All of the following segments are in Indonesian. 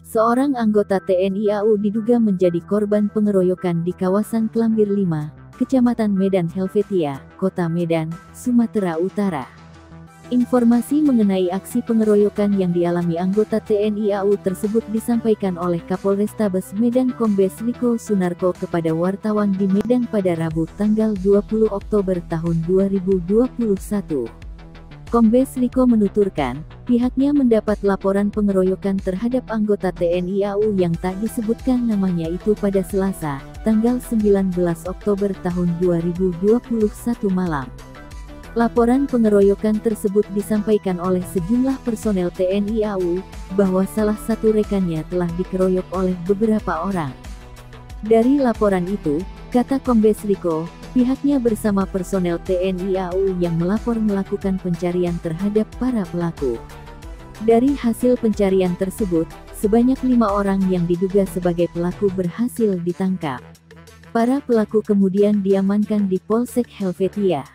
Seorang anggota TNI AU diduga menjadi korban pengeroyokan di kawasan Klambir 5, Kecamatan Medan Helvetia, Kota Medan, Sumatera Utara. Informasi mengenai aksi pengeroyokan yang dialami anggota TNI AU tersebut disampaikan oleh Kapolrestabes Medan Kombes Riko Sunarko kepada wartawan di Medan pada Rabu tanggal 20 Oktober tahun 2021. Kombes Riko menuturkan, pihaknya mendapat laporan pengeroyokan terhadap anggota TNI AU yang tak disebutkan namanya itu pada Selasa, tanggal 19 Oktober tahun 2021 malam. Laporan pengeroyokan tersebut disampaikan oleh sejumlah personel TNI AU, bahwa salah satu rekannya telah dikeroyok oleh beberapa orang. Dari laporan itu, kata Kombes Riko, pihaknya bersama personel TNI AU yang melapor melakukan pencarian terhadap para pelaku. Dari hasil pencarian tersebut, sebanyak 5 orang yang diduga sebagai pelaku berhasil ditangkap. Para pelaku kemudian diamankan di Polsek Helvetia.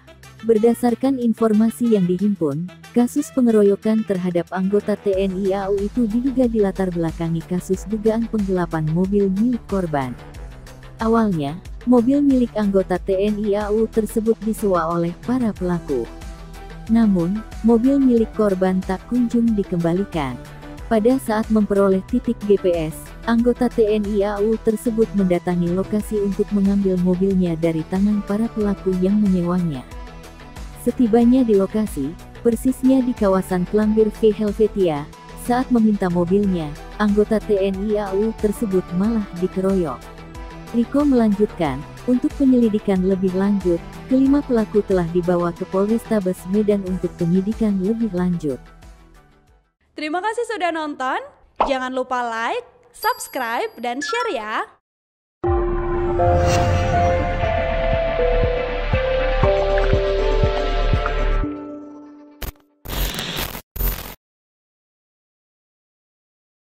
Berdasarkan informasi yang dihimpun, kasus pengeroyokan terhadap anggota TNI AU itu diduga dilatar belakangi kasus dugaan penggelapan mobil milik korban. Awalnya, mobil milik anggota TNI AU tersebut disewa oleh para pelaku. Namun, mobil milik korban tak kunjung dikembalikan. Pada saat memperoleh titik GPS, anggota TNI AU tersebut mendatangi lokasi untuk mengambil mobilnya dari tangan para pelaku yang menyewanya. Setibanya di lokasi, persisnya di kawasan Klambir V Helvetia, saat meminta mobilnya, anggota TNI AU tersebut malah dikeroyok. Riko melanjutkan, untuk penyelidikan lebih lanjut, kelima pelaku telah dibawa ke Polrestabes Medan untuk penyidikan lebih lanjut. Terima kasih sudah nonton, jangan lupa like, subscribe, dan share ya!